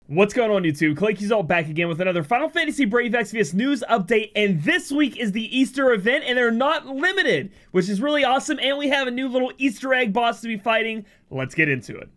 What's going on, YouTube? Claic Yuzolt back again with another Final Fantasy Brave Exvius news update, and this week is the Easter event, and they're not limited, which is really awesome, and we have a new little Easter egg boss to be fighting. Let's get into it.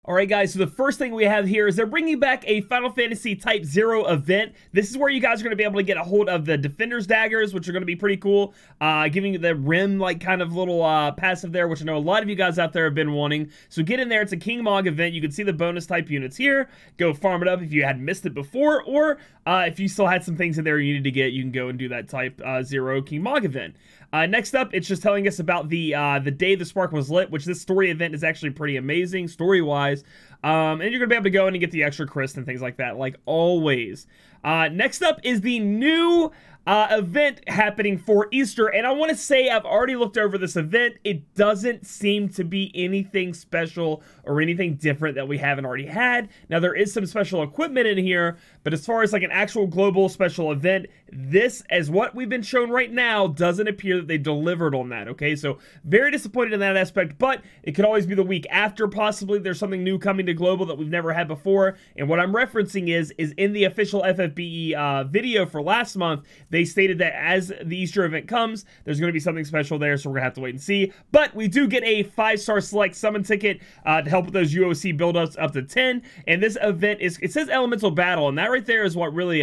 Alright guys, so the first thing we have here is they're bringing back a Final Fantasy Type 0 event. This is where you guys are going to be able to get a hold of the Defender's Daggers, which are going to be pretty cool. Giving you the Rim, like, kind of little passive there, which I know a lot of you guys out there have been wanting. So get in there. It's a King Mog event. You can see the bonus type units here. Go farm it up if you had missed it before, or if you still had some things in there you needed to get, you can go and do that Type 0 King Mog event. Next up, it's just telling us about the day the spark was lit, which this story event is actually pretty amazing, story-wise. And you're going to be able to go in and get the extra crest and things like that, like always. Next up is the new event happening for Easter, and I want to say I've already looked over this event. It doesn't seem to be anything special or anything different that we haven't already had. Now, there is some special equipment in here, but as far as like an actual global special event, this, as what we've been shown right now, doesn't appear that they delivered on that, okay? So, very disappointed in that aspect, but it could always be the week after, possibly. There's something new coming to global that we've never had before, and what I'm referencing is in the official FFBE video for last month, they stated that as the Easter event comes, there's going to be something special there, so we're going to have to wait and see. But we do get a 5-star select summon ticket to help with those UOC build-ups up to 10, and this event is, it says Elemental Battle, and that right there is what really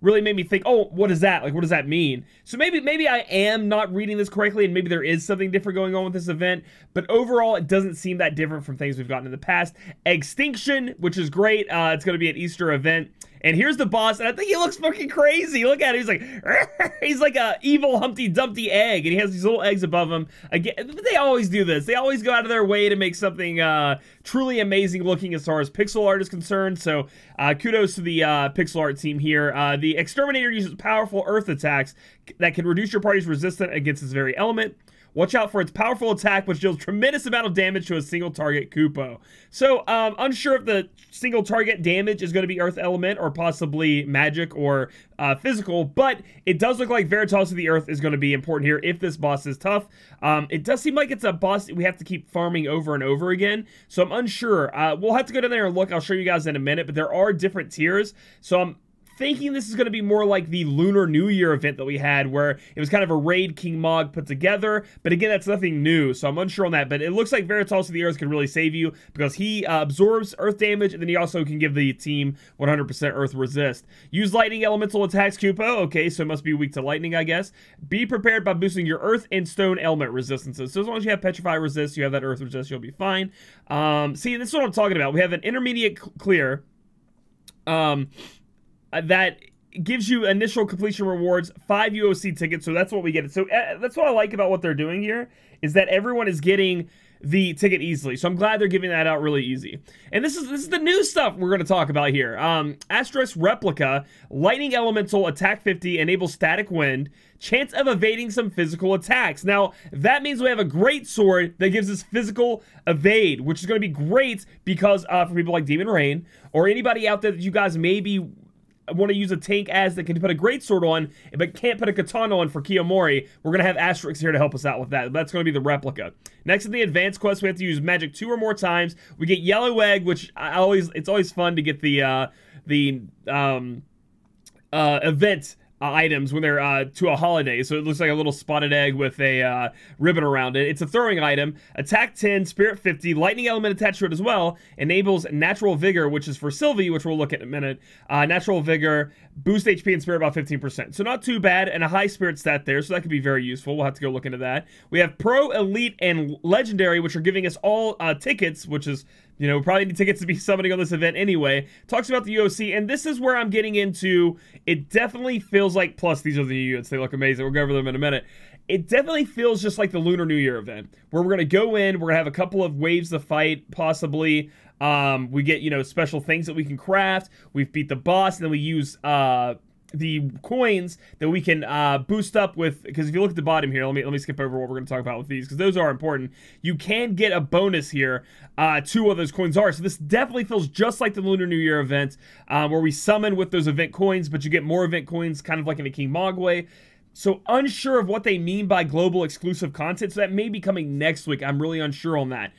made me think, oh, what is that? Like, what does that mean? So maybe I am not reading this correctly, and maybe there is something different going on with this event, but overall, it doesn't seem that different from things we've gotten in the past. Extinction, which is great. It's going to be an Easter event. And here's the boss, and I think he looks fucking crazy. Look at him. He's like a evil Humpty Dumpty egg, and he has these little eggs above him. Again, they always do this. They always go out of their way to make something truly amazing looking as far as pixel art is concerned. So kudos to the pixel art team here. The Exterminator uses powerful earth attacks that can reduce your party's resistance against this very element. Watch out for its powerful attack, which deals tremendous amount of damage to a single target Kupo. So, unsure if the single target damage is going to be Earth Element or possibly magic or physical, but it does look like Veritas of the Earth is going to be important here if this boss is tough. It does seem like it's a boss we have to keep farming over and over again, so I'm unsure. We'll have to go down there and look. I'll show you guys in a minute, but there are different tiers, so I'm thinking this is going to be more like the Lunar New Year event that we had, where it was kind of a raid King Mog put together, but again, that's nothing new, so I'm unsure on that, but it looks like Veritas of the Earth can really save you, because he absorbs earth damage, and then he also can give the team 100% earth resist. Use lightning elemental attacks, Kupo. Okay, so it must be weak to lightning, I guess. Be prepared by boosting your earth and stone element resistances, so as long as you have petrify resist, you have that earth resist, you'll be fine. See, this is what I'm talking about. We have an intermediate clear, that gives you initial completion rewards, 5 UOC tickets, so that's what we get. So that's what I like about what they're doing here, is that everyone is getting the ticket easily. So I'm glad they're giving that out really easy. And this is the new stuff we're going to talk about here. Asterisk Replica, Lightning Elemental, Attack 50, enables Static Wind, chance of evading some physical attacks. Now, that means we have a great sword that gives us physical evade, which is going to be great because for people like Demon Rain, or anybody out there that you guys maybe want to use a tank as that can put a great sword on, but can't put a katana on for Kiyomori, we're going to have Asterix here to help us out with that. That's going to be the replica. Next in the advanced quest, we have to use magic 2 or more times. We get Yellow Egg, which it's always fun to get the event items when they're to a holiday. So it looks like a little spotted egg with a ribbon around it. It's a throwing item. Attack 10, Spirit 50, Lightning Element attached to it as well. Enables Natural Vigor, which is for Sylvie, which we'll look at in a minute. Natural Vigor, boost HP and Spirit about 15%. So not too bad, and a high Spirit stat there, so that could be very useful. We'll have to go look into that. We have Pro, Elite, and Legendary, which are giving us all tickets, which is, you know, probably need tickets to be summoning on this event anyway. Talks about the UOC, and this is where I'm getting into, it definitely feels like, plus these are the units, they look amazing, we'll go over them in a minute. It definitely feels just like the Lunar New Year event, where we're going to go in, we're going to have a couple of waves to fight, possibly. We get, you know, special things that we can craft, we've beat the boss, and then we use the coins that we can boost up with, because if you look at the bottom here, let me skip over what we're going to talk about with these, because those are important. You can get a bonus here to what those coins are. So this definitely feels just like the Lunar New Year event, where we summon with those event coins, but you get more event coins, kind of like in a King Mog way. So unsure of what they mean by global exclusive content. So that may be coming next week. I'm really unsure on that.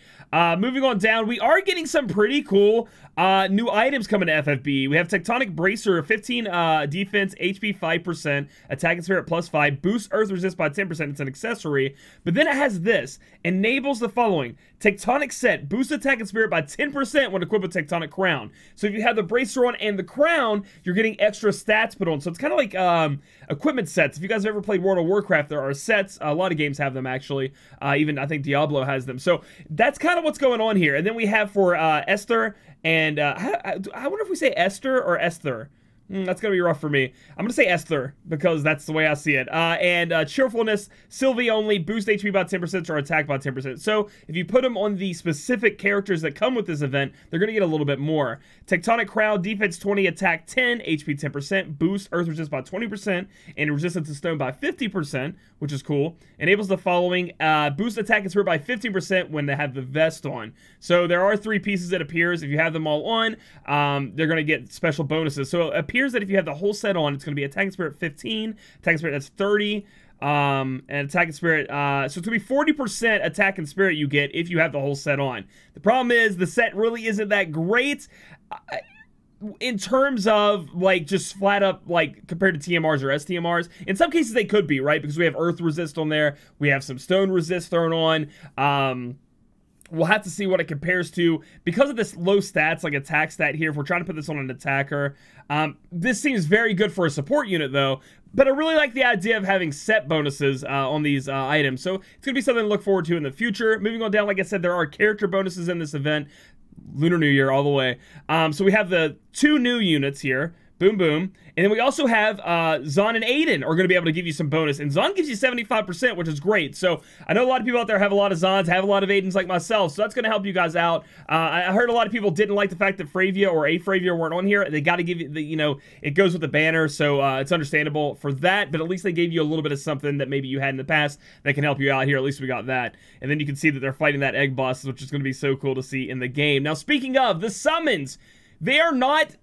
Moving on down, we are getting some pretty cool new items coming to FFBE. We have Tectonic Bracer, 15 defense, HP 5%, attack and spirit +5, boost earth resist by 10%. It's an accessory. But then it has this, enables the following. Tectonic Set, boost attack and spirit by 10% when equipped with Tectonic Crown. So if you have the Bracer on and the Crown, you're getting extra stats put on. So it's kind of like equipment sets. If you guys have ever played World of Warcraft, there are sets. A lot of games have them, actually. Even, I think, Diablo has them. So that's kind of what's going on here. And then we have for Esther, and I wonder if we say Esther or Esther. That's going to be rough for me. I'm going to say Esther, because that's the way I see it. And Cheerfulness, Sylvie only, boost HP by 10% or attack by 10%. So if you put them on the specific characters that come with this event, they're going to get a little bit more. Tectonic Crown, defense 20, attack 10, HP 10%, boost earth resist by 20%, and resistance to stone by 50%, which is cool. Enables the following, boost attack and spirit by 15% when they have the vest on. So there are 3 pieces it appears. If you have them all on, they're going to get special bonuses. So it appears that if you have the whole set on, it's going to be attack and spirit 15, attack and spirit that's 30, and attack and spirit, so it's going to be 40% attack and spirit you get if you have the whole set on. The problem is the set really isn't that great in terms of, like, just flat up, like, compared to TMRs or STMRs. In some cases they could be, right? Because we have earth resist on there, we have some stone resist thrown on. We'll have to see what it compares to. Because of this low stats, like attack stat here, if we're trying to put this on an attacker, this seems very good for a support unit, though. But I really like the idea of having set bonuses on these items. So it's going to be something to look forward to in the future. Moving on down, like I said, there are character bonuses in this event. Lunar New Year all the way. So we have the 2 new units here. Boom, boom. And then we also have Zon and Aiden are going to be able to give you some bonus. And Zon gives you 75%, which is great. So I know a lot of people out there have a lot of Zons, have a lot of Aidens like myself. So that's going to help you guys out. I heard a lot of people didn't like the fact that Fravia or Fravia weren't on here. They got to give you, you know, it goes with the banner. So it's understandable for that. But at least they gave you a little bit of something that maybe you had in the past that can help you out here. At least we got that. And then you can see that they're fighting that egg boss, which is going to be so cool to see in the game. Now, speaking of the summons, they are not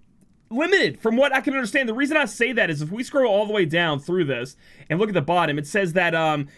limited from what I can understand. The reason I say that is if we scroll all the way down through this and look at the bottom, it says that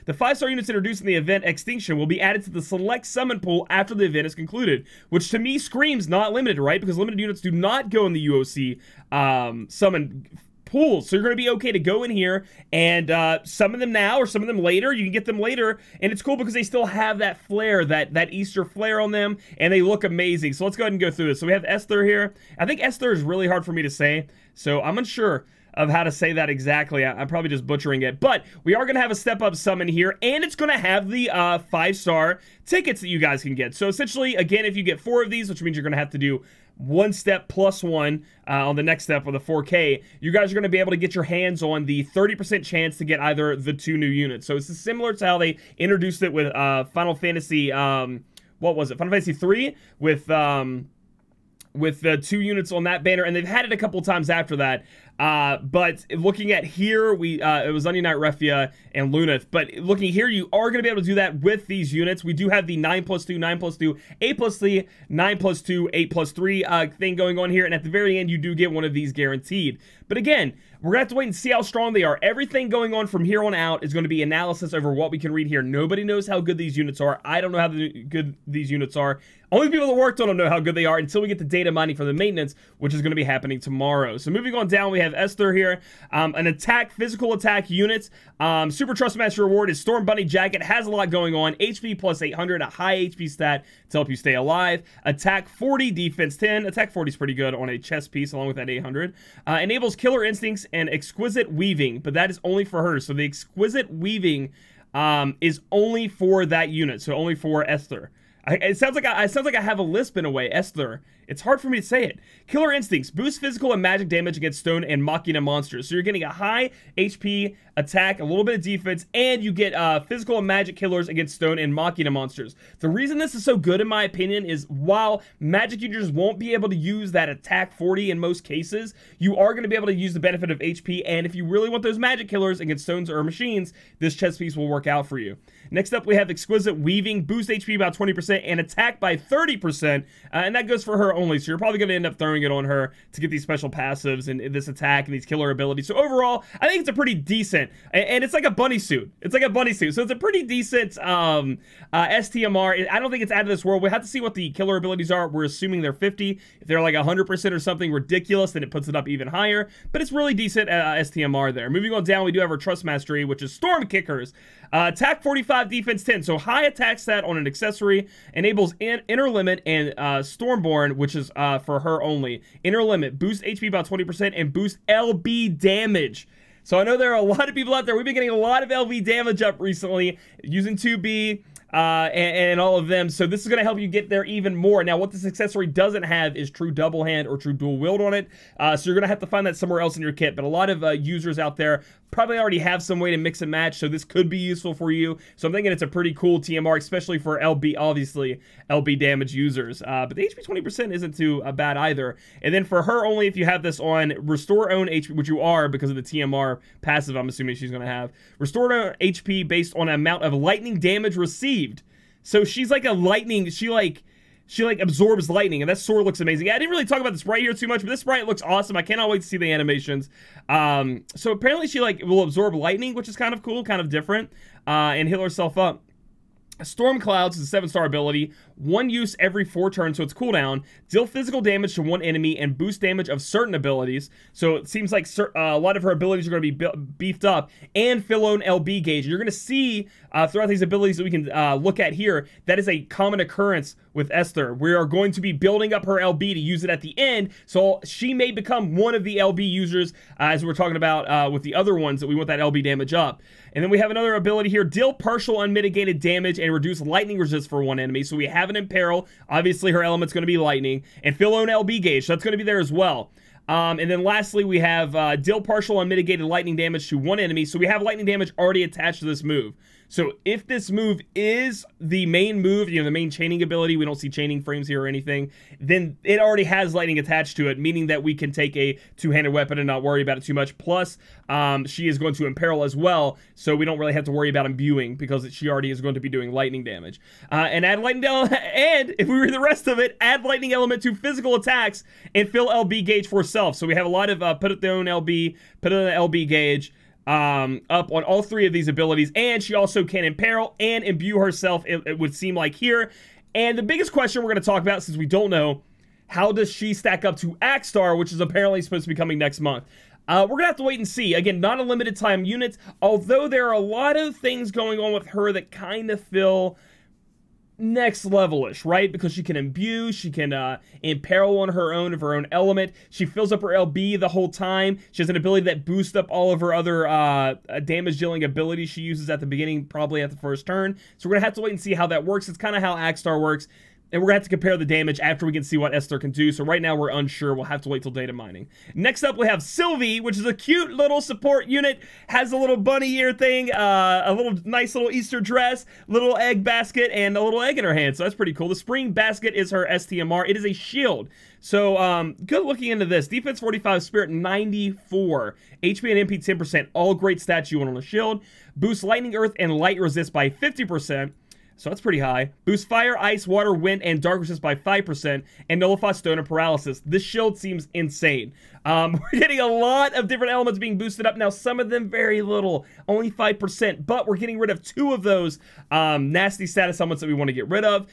the 5-star units introduced in the event Extinction will be added to the select summon pool after the event is concluded, which to me screams not limited, right? Because limited units do not go in the UOC summon pools. So you're going to be okay to go in here and summon them now or summon them later. You can get them later, and it's cool because they still have that flare, that Easter flare on them, and they look amazing. So let's go ahead and go through this. So we have Esther here. I think Esther is really hard for me to say, so I'm unsure of how to say that exactly. I'm probably just butchering it, but we are going to have a step-up summon here, and it's going to have the 5-star tickets that you guys can get. So essentially, again, if you get 4 of these, which means you're going to have to do 1 step plus 1 on the next step with a 4K, you guys are going to be able to get your hands on the 30% chance to get either the 2 new units. So it's similar to how they introduced it with Final Fantasy, what was it? Final Fantasy 3 with the 2 units on that banner, and they've had it a couple times after that. But looking at here, it was Onion Knight, Refia, and Lunith. But looking here, you are going to be able to do that with these units. We do have the 9+2, 9+2, 8+3, 9+2, 8+3 thing going on here. And at the very end, you do get one of these guaranteed. But again, we're going to have to wait and see how strong they are. Everything going on from here on out is going to be analysis over what we can read here. Nobody knows how good these units are. I don't know how good these units are. Only people that worked on them know how good they are until we get the data mining for the maintenance, which is going to be happening tomorrow. So moving on down, we have Esther here. An attack, physical attack unit. Super Trust Master reward is Storm Bunny Jacket. Has a lot going on. HP plus 800, a high HP stat to help you stay alive. Attack 40, defense 10. Attack 40 is pretty good on a chest piece along with that 800. Enables Killer Instincts and Exquisite Weaving, but that is only for her. So the Exquisite Weaving is only for that unit, so only for Esther. It sounds like I have a lisp in a way. Esther. It's hard for me to say it. Killer Instincts. Boost physical and magic damage against stone and Machina monsters. So you're getting a high HP attack, a little bit of defense, and you get physical and magic killers against stone and Machina monsters. The reason this is so good, in my opinion, is while magic users won't be able to use that attack 40 in most cases, you are going to be able to use the benefit of HP, and if you really want those magic killers against stones or machines, this chest piece will work out for you. Next up, we have Exquisite Weaving. Boost HP by 20% and attack by 30%, and that goes for her only, so you're probably going to end up throwing it on her to get these special passives and this attack and these killer abilities. So overall, I think it's a pretty decent, and it's like a bunny suit. It's like a bunny suit, so it's a pretty decent STMR. I don't think it's out of this world. We have to see what the killer abilities are. We're assuming they're 50. If they're like 100% or something ridiculous, then it puts it up even higher, but it's really decent STMR there. Moving on down, we do have our Trust Mastery, which is Storm Kickers. Attack 45, defense 10. So high attack stat on an accessory, enables Inner Limit and Stormborn, which is for her only. Inner Limit, boost HP by 20% and boost LB damage. So I know there are a lot of people out there. We've been getting a lot of LB damage up recently using 2B. And all of them, so this is going to help you get there even more. Now, what this accessory doesn't have is true double hand or true dual wield on it, so you're going to have to find that somewhere else in your kit, but a lot of users out there probably already have some way to mix and match, so this could be useful for you. So I'm thinking it's a pretty cool TMR, especially for LB, obviously, LB damage users, but the HP 20% isn't too bad either. And then for her only, if you have this on, restore own HP, which you are because of the TMR passive I'm assuming she's going to have, restore own HP based on amount of lightning damage received. So she's like a lightning, she like absorbs lightning, and that sword looks amazing. I didn't really talk about this sprite here too much, but this sprite looks awesome. I cannot wait to see the animations. So apparently she like will absorb lightning, which is kind of cool, kind of different, and heal herself up. Storm Clouds is a 7-star ability, 1 use every 4 turns, so it's cooldown, deal physical damage to 1 enemy, and boost damage of certain abilities. So it seems like a lot of her abilities are going to be beefed up, and fill own LB gauge. And you're going to see throughout these abilities that we can look at here, that is a common occurrence with Esther. We are going to be building up her LB to use it at the end, so she may become one of the LB users, as we're talking about with the other ones that we want that LB damage up. And then we have another ability here, deal partial unmitigated damage and reduce lightning resist for 1 enemy. So we have it in peril. Obviously, her element's going to be lightning. And fill own LB gauge, so that's going to be there as well. And then lastly, we have deal partial unmitigated lightning damage to 1 enemy. So we have lightning damage already attached to this move. So if this move is the main move, you know, the main chaining ability, we don't see chaining frames here or anything, then it already has lightning attached to it, meaning that we can take a 2-handed weapon and not worry about it too much. Plus, she is going to imperil as well, so we don't really have to worry about imbuing because she already is going to be doing lightning damage. And add lightning and if we read the rest of it, add lightning element to physical attacks and fill LB gauge for self. So we have a lot of put it their own LB, put it on an LB gauge. Up on all 3 of these abilities, and she also can imperil and imbue herself, it would seem like here. And the biggest question we're going to talk about, since we don't know, how does she stack up to Axstar, which is apparently supposed to be coming next month? We're going to have to wait and see. Again, not a limited time unit, although there are a lot of things going on with her that kind of feel next level-ish, right? Because she can imbue, she can imperil on her own of her own element. She fills up her LB the whole time. She has an ability that boosts up all of her other damage dealing abilities she uses at the beginning, probably at the first turn. So we're gonna have to wait and see how that works. It's kind of how Axstar works. And we're going to have to compare the damage after we can see what Esther can do. So right now we're unsure. We'll have to wait till data mining. Next up we have Sylvie, which is a cute little support unit. Has a little bunny ear thing, a little nice little Easter dress, little egg basket, and a little egg in her hand. So that's pretty cool. The spring basket is her STMR. It is a shield. So good looking into this. Defense 45, Spirit 94, HP and MP 10%. All great stats you want on a shield. Boost lightning, earth, and light resist by 50%. So that's pretty high. Boost fire, ice, water, wind, and dark resist by 5%, and nullify stone and paralysis. This shield seems insane. We're getting a lot of different elements being boosted up. Now, some of them very little, only 5%, but we're getting rid of 2 of those nasty status elements that we want to get rid of.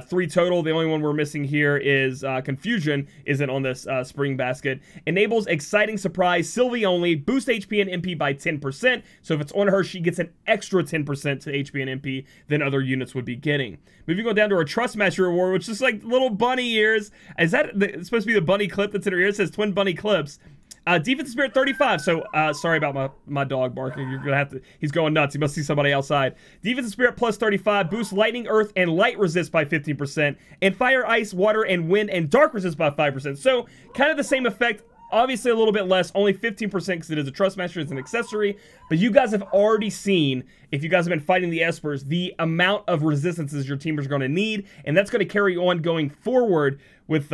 3 total. The only one we're missing here is Confusion, isn't on this spring basket. Enables exciting surprise, Sylvie only. Boost HP and MP by 10%. So if it's on her, she gets an extra 10% to HP and MP than other units would be getting. Moving on down to our Trust Master reward, which is like little bunny ears. Is that it's supposed to be the bunny clip that's in her ear? It says twin bunny clips. Defensive Spirit 35. So sorry about my dog barking. You're gonna have to. He's going nuts. He must see somebody outside. Defensive Spirit plus 35. Boost lightning, earth, and light resist by 15%, and fire, ice, water, and wind and dark resist by 5%. So kind of the same effect. Obviously a little bit less, only 15% because it is a Trust Master, it's an accessory. But you guys have already seen, if you guys have been fighting the Espers, the amount of resistances your teamers are going to need. And that's going to carry on going forward with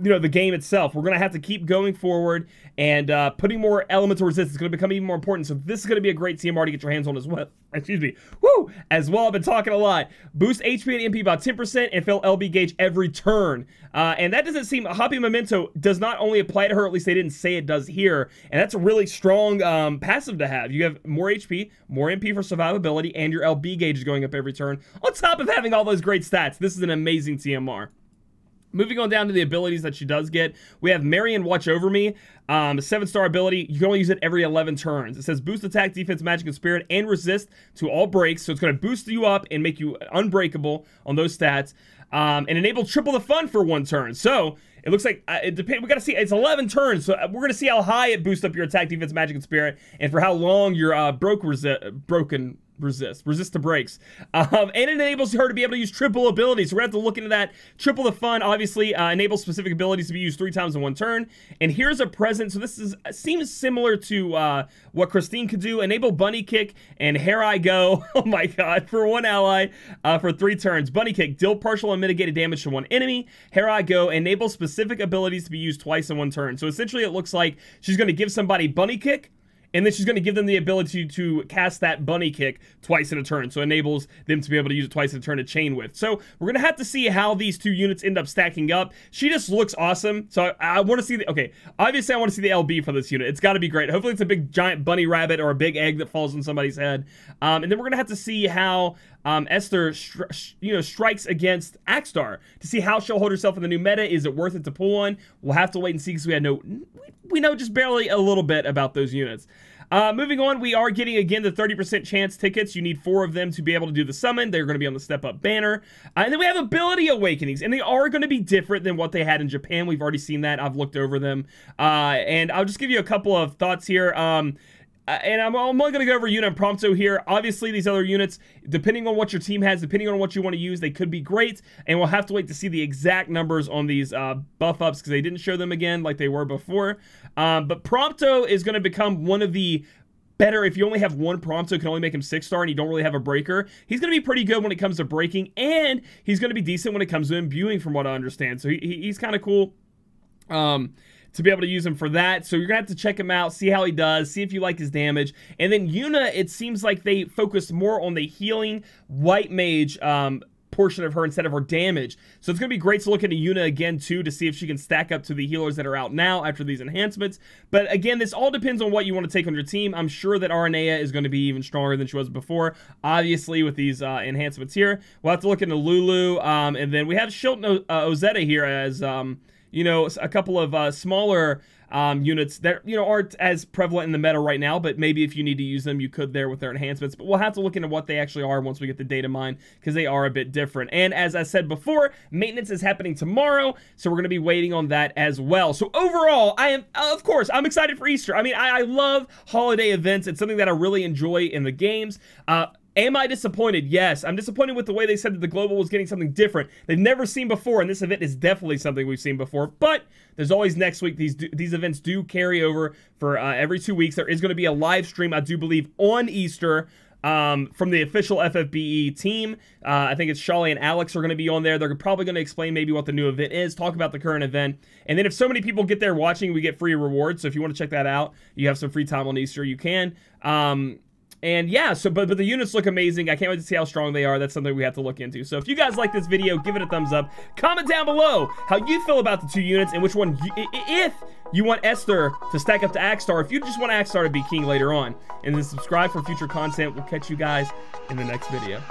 you know, the game itself. We're going to have to keep going forward and putting more elemental resistance is going to become even more important. So this is going to be a great TMR to get your hands on as well. Excuse me. Woo! As well, I've been talking a lot. Boost HP and MP about 10% and fill LB gauge every turn. And that doesn't seem... Hoppy Memento does not only apply to her, at least they didn't say it does here. And that's a really strong passive to have. You have more HP, more MP for survivability, and your LB gauge is going up every turn. On top of having all those great stats, this is an amazing TMR. Moving on down to the abilities that she does get, we have Marion Watch Over Me, a 7-star ability. You can only use it every 11 turns. It says boost attack, defense, magic, and spirit, and resist to all breaks. So it's going to boost you up and make you unbreakable on those stats, and enable triple the fun for 1 turn. So it looks like it depends. We got to see. It's 11 turns, so we're going to see how high it boosts up your attack, defense, magic, and spirit, and for how long your resist to breaks, and it enables her to be able to use triple abilities. So we're going to have to look into that. Triple the fun, obviously, enables specific abilities to be used 3 times in 1 turn. And here's a present. So this seems similar to what Christine could do. Enable Bunny Kick and Here I Go. Oh my god, for 1 ally for 3 turns. Bunny Kick, deal partial and mitigated damage to 1 enemy. Here I Go, enable specific abilities to be used twice in 1 turn. So essentially it looks like she's going to give somebody Bunny Kick, and then she's going to give them the ability to cast that Bunny Kick twice in a turn. So it enables them to be able to use it twice in a turn to chain with. So we're going to have to see how these 2 units end up stacking up. She just looks awesome. So I want to see the... Okay, obviously I want to see the LB for this unit. It's got to be great. Hopefully it's a big giant bunny rabbit or a big egg that falls on somebody's head. And then we're going to have to see how Esther strikes against Axstar to see how she'll hold herself in the new meta. Is it worth it to pull on? We'll have to wait and see because we know just barely a little bit about those units. Moving on, we are getting, again, the 30% chance tickets. You need 4 of them to be able to do the summon. They're going to be on the Step Up banner. And then we have Ability Awakenings, and they are going to be different than what they had in Japan. We've already seen that. I've looked over them. And I'll just give you a couple of thoughts here. And I'm only going to go over unit Prompto here. Obviously, these other units, depending on what your team has, depending on what you want to use, they could be great. And we'll have to wait to see the exact numbers on these buff ups because they didn't show them again like they were before. But Prompto is going to become one of the better. If you only have 1 Prompto, can only make him 6-star, and you don't really have a breaker, he's going to be pretty good when it comes to breaking, and he's going to be decent when it comes to imbuing, from what I understand. So he's kind of cool. To be able to use him for that. So you're going to have to check him out, see how he does, see if you like his damage. And then Yuna, it seems like they focused more on the healing white mage portion of her instead of her damage. So it's going to be great to look into Yuna again, too, to see if she can stack up to the healers that are out now after these enhancements. But again, this all depends on what you want to take on your team. I'm sure that Aranea is going to be even stronger than she was before, obviously, with these enhancements here. We'll have to look into Lulu. And then we have Shilton Ozetta here as... you know, a couple of smaller units that, you know, aren't as prevalent in the meta right now, but maybe if you need to use them, you could there with their enhancements. But we'll have to look into what they actually are once we get the data mine, because they are a bit different. And as I said before, maintenance is happening tomorrow, so we're going to be waiting on that as well. So overall, of course, I'm excited for Easter. I mean, I love holiday events. It's something that I really enjoy in the games. Am I disappointed? Yes. I'm disappointed with the way they said that the Global was getting something different they've never seen before, and this event is definitely something we've seen before, but there's always next week. These events do carry over for every 2 weeks. There is going to be a live stream, I do believe, on Easter from the official FFBE team. I think it's Shawley and Alex are going to be on there. They're probably going to explain maybe what the new event is, talk about the current event, and then if so many people get there watching, we get free rewards. So if you want to check that out, you have some free time on Easter, you can. And yeah, so but the units look amazing. I can't wait to see how strong they are. That's something we have to look into. So if you guys like this video, give it a thumbs up. Comment down below how you feel about the 2 units and which one, if you want Esther to stack up to Axstar, if you just want Axstar to be king later on. And then subscribe for future content. We'll catch you guys in the next video.